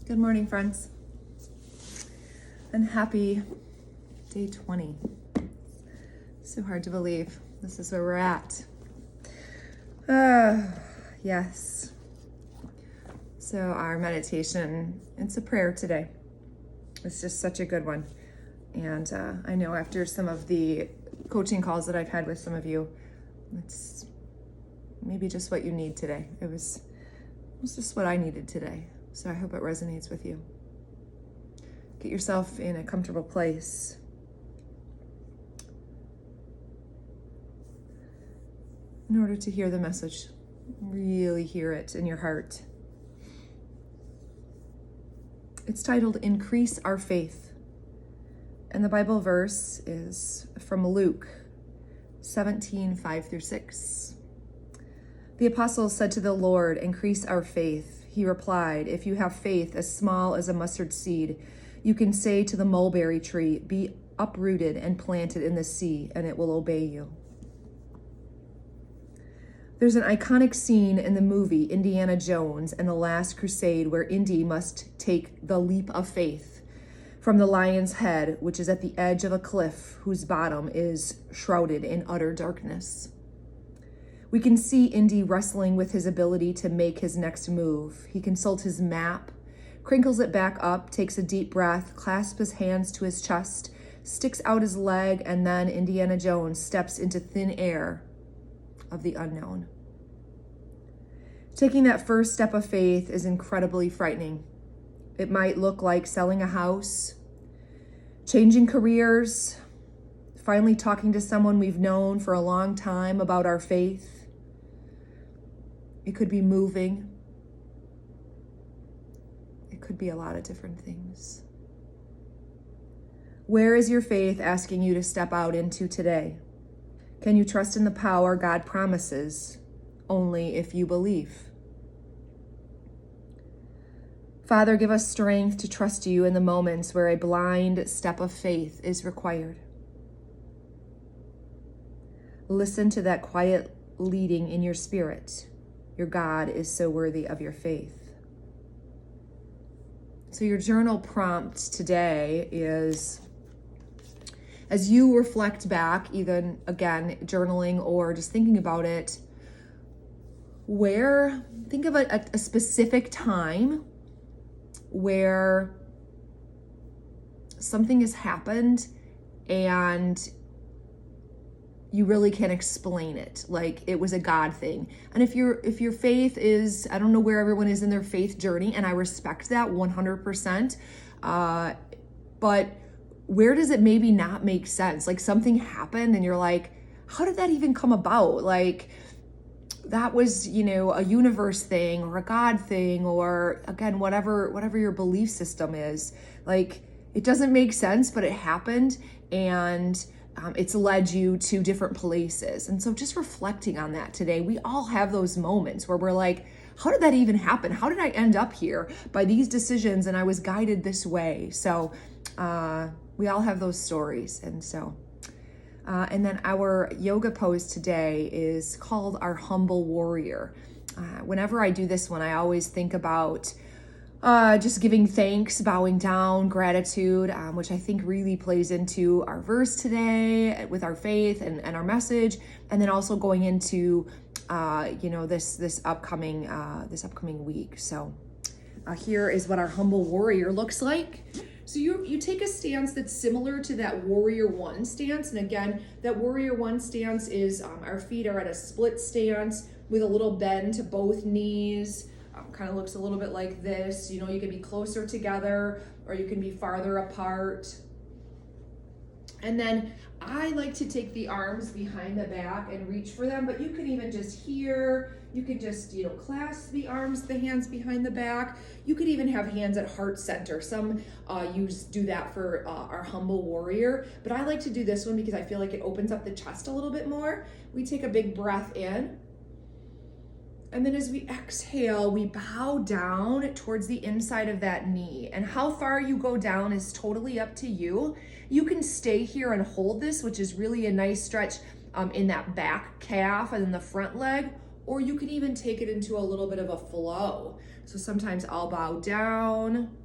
Good morning, friends, and happy day 20. So hard to believe this is where we're at. Yes. So our meditation, it's a prayer today. It's just such a good one. And I know after some of the coaching calls that I've had with some of you, it's maybe just what you need today. It was just what I needed today. So I hope it resonates with you. Get yourself in a comfortable place. In order to hear the message, really hear it in your heart. It's titled, Increase Our Faith. And the Bible verse is from Luke 17:5-6. The apostles said to the Lord, "Increase our faith." He replied, "If you have faith as small as a mustard seed, you can say to the mulberry tree, 'Be uprooted and planted in the sea,' and it will obey you." There's an iconic scene in the movie Indiana Jones and the Last Crusade where Indy must take the leap of faith from the lion's head, which is at the edge of a cliff whose bottom is shrouded in utter darkness. We can see Indy wrestling with his ability to make his next move. He consults his map, crinkles it back up, takes a deep breath, clasps his hands to his chest, sticks out his leg, and then Indiana Jones steps into thin air of the unknown. Taking that first step of faith is incredibly frightening. It might look like selling a house, changing careers, finally talking to someone we've known for a long time about our faith. It could be moving. It could be a lot of different things. Where is your faith asking you to step out into today? Can you trust in the power God promises only if you believe? Father, give us strength to trust you in the moments where a blind step of faith is required. Listen to that quiet leading in your spirit. Your God is so worthy of your faith. So your journal prompt today is, as you reflect back, even again, journaling or just thinking about it, think of a specific time where something has happened and you really can't explain it, like it was a God thing. And if your faith is, I don't know where everyone is in their faith journey, and I respect that 100%, but where does it maybe not make sense? Like something happened and you're like, how did that even come about? Like that was, a universe thing or a God thing, or again, whatever your belief system is. Like it doesn't make sense, but it happened, and it's led you to different places. And so just reflecting on that today, we all have those moments where we're like, how did that even happen? How did I end up here by these decisions? And I was guided this way. So we all have those stories. And so, and then our yoga pose today is called our humble warrior. Whenever I do this one, I always think about just giving thanks, bowing down, gratitude, which I think really plays into our verse today with our faith and our message, and then also going into this upcoming week. So here is what our humble warrior looks like. So you take a stance that's similar to that warrior one stance, and again, that warrior one stance is our feet are at a split stance with a little bend to both knees. Kind of looks a little bit like this. You can be closer together or you can be farther apart. And then I like to take the arms behind the back and reach for them, but you can even just you can just, clasp the hands behind the back. You could even have hands at heart center. Some do that for our humble warrior, but I like to do this one because I feel like it opens up the chest a little bit more. We take a big breath in. And then as we exhale, we bow down towards the inside of that knee. And how far you go down is totally up to you. You can stay here and hold this, which is really a nice stretch in that back calf and then the front leg, or you can even take it into a little bit of a flow. So sometimes I'll bow down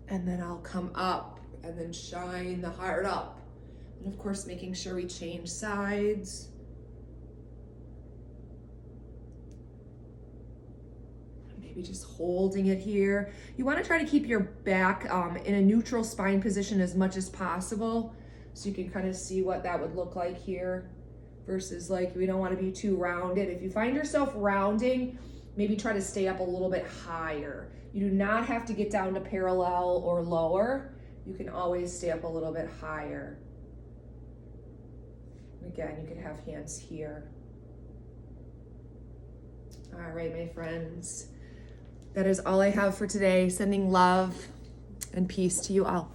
and then I'll come up and then shine the heart up. And of course, making sure we change sides. Maybe just holding it here. You want to try to keep your back in a neutral spine position as much as possible. So you can kind of see what that would look like here versus like, we don't want to be too rounded. If you find yourself rounding, maybe try to stay up a little bit higher. You do not have to get down to parallel or lower. You can always stay up a little bit higher. Again, you can have hands here. All right, my friends. That is all I have for today. Sending love and peace to you all.